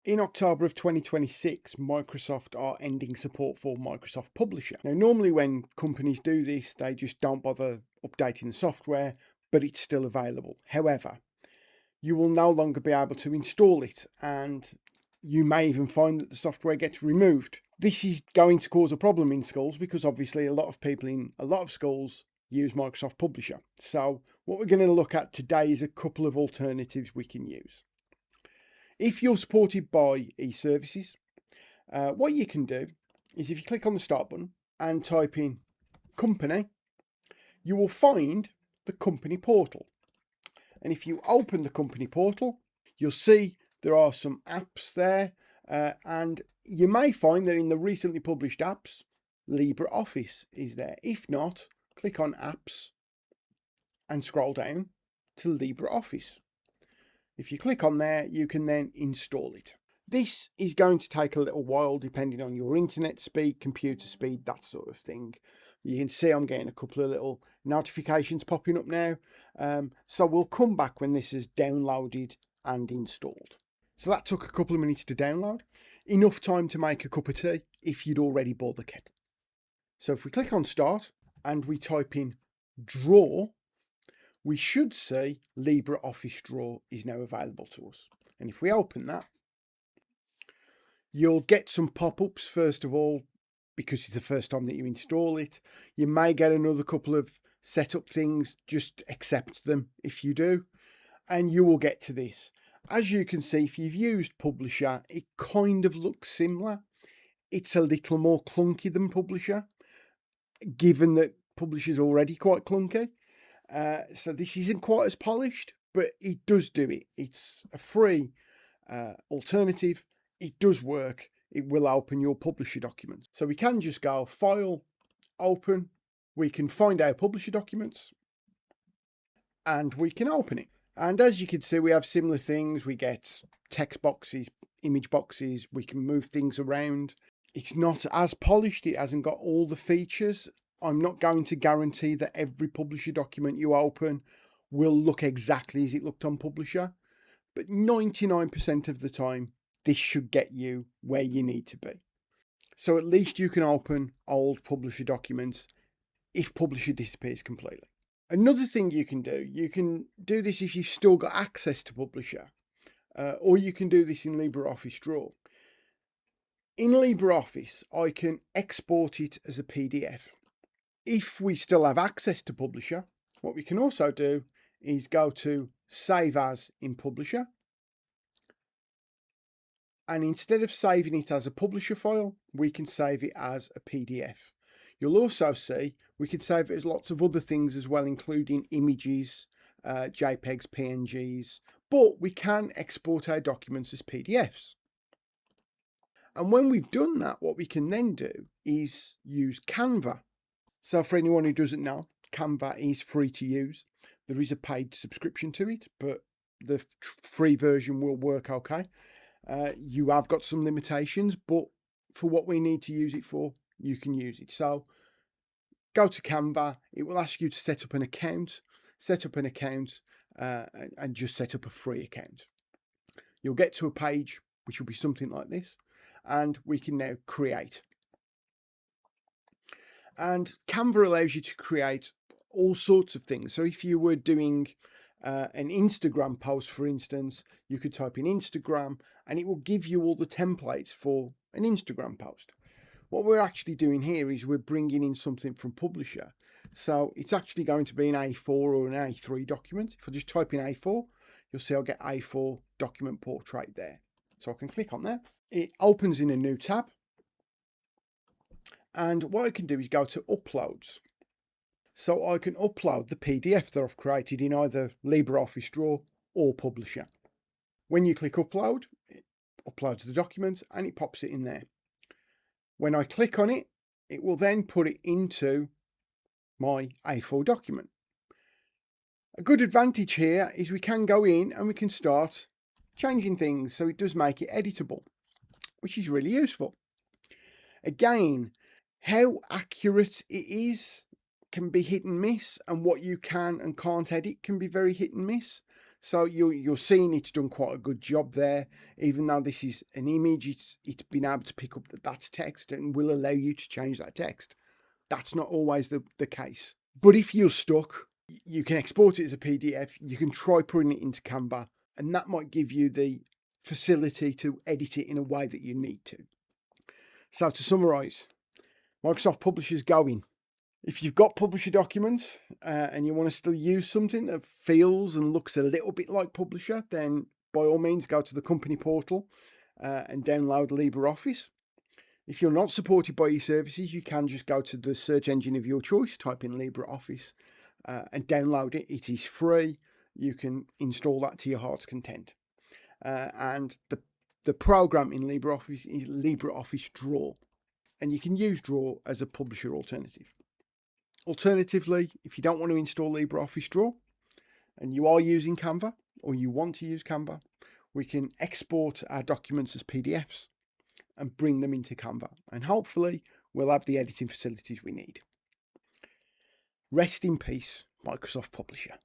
In October of 2026, Microsoft are ending support for Microsoft Publisher. Now, normally when companies do this, they just don't bother updating the software, but it's still available. However, you will no longer be able to install it, and you may even find that the software gets removed. This is going to cause a problem in schools because obviously a lot of people in a lot of schools use Microsoft Publisher. So what we're going to look at today is a couple of alternatives we can use. If you're supported by eServices, what you can do is if you click on the start button and type in company, you will find the company portal. And if you open the company portal, you'll see there are some apps there, and you may find that in the recently published apps, LibreOffice is there. If not, click on apps and scroll down to LibreOffice. If you click on there, you can then install it. This is going to take a little while depending on your internet speed, computer speed, that sort of thing. You can see I'm getting a couple of little notifications popping up now. So we'll come back when this is downloaded and installed. So that took a couple of minutes to download. Enough time to make a cup of tea if you'd already bought the kettle. So if we click on start and we type in draw, we should see LibreOffice Draw is now available to us. And if we open that, you'll get some pop-ups first of all, because it's the first time that you install it. You may get another couple of setup things, just accept them if you do. And you will get to this. As you can see, if you've used Publisher, it kind of looks similar. It's a little more clunky than Publisher, given that Publisher's already quite clunky. So this isn't quite as polished, but it does do it. It's a free alternative. It does work. It will open your Publisher documents. So we can just go File, Open. We can find our Publisher documents and we can open it. And as you can see, we have similar things. We get text boxes, image boxes. We can move things around. It's not as polished. It hasn't got all the features. I'm not going to guarantee that every Publisher document you open will look exactly as it looked on Publisher, but 99% of the time, this should get you where you need to be. So at least you can open old Publisher documents if Publisher disappears completely. Another thing you can do this if you've still got access to Publisher, or you can do this in LibreOffice Draw. In LibreOffice, I can export it as a PDF. If we still have access to Publisher, what we can also do is go to Save As in Publisher. And instead of saving it as a Publisher file, we can save it as a PDF. You'll also see we can save it as lots of other things as well, including images, JPEGs, PNGs, but we can export our documents as PDFs. And when we've done that, what we can then do is use Canva. So for anyone who doesn't know, Canva is free to use. There is a paid subscription to it, but the free version will work okay. You have got some limitations, but for what we need to use it for, you can use it. So go to Canva. It will ask you to set up an account, and just set up a free account. You'll get to a page which will be something like this, and we can now create. And Canva allows you to create all sorts of things. So if you were doing an Instagram post, for instance, you could type in Instagram and it will give you all the templates for an Instagram post. What we're actually doing here is we're bringing in something from Publisher. So it's actually going to be an A4 or an A3 document. If I just type in A4, you'll see I'll get A4 document portrait there. So I can click on there. It opens in a new tab. And what I can do is go to Uploads. So I can upload the PDF that I've created in either LibreOffice Draw or Publisher. When you click Upload, it uploads the document and it pops it in there. When I click on it, it will then put it into my A4 document. A good advantage here is we can go in and we can start changing things, so it does make it editable, which is really useful. Again, how accurate it is can be hit and miss, and what you can and can't edit can be very hit and miss. So you're seeing it's done quite a good job there. Even though this is an image, it's been able to pick up that that's text and will allow you to change that text. That's not always the case. But if you're stuck, you can export it as a PDF. You can try putting it into Canva, and that might give you the facility to edit it in a way that you need to. So to summarize, Microsoft Publisher's going. If you've got Publisher documents and you want to still use something that feels and looks a little bit like Publisher, then by all means go to the company portal and download LibreOffice. If you're not supported by eServices, you can just go to the search engine of your choice, type in LibreOffice and download it. It is free. You can install that to your heart's content. And the program in LibreOffice is LibreOffice Draw, and you can use Draw as a publisher alternative. Alternatively, if you don't want to install LibreOffice Draw and you are using Canva or you want to use Canva, we can export our documents as PDFs and bring them into Canva, and hopefully we'll have the editing facilities we need. Rest in peace, Microsoft Publisher.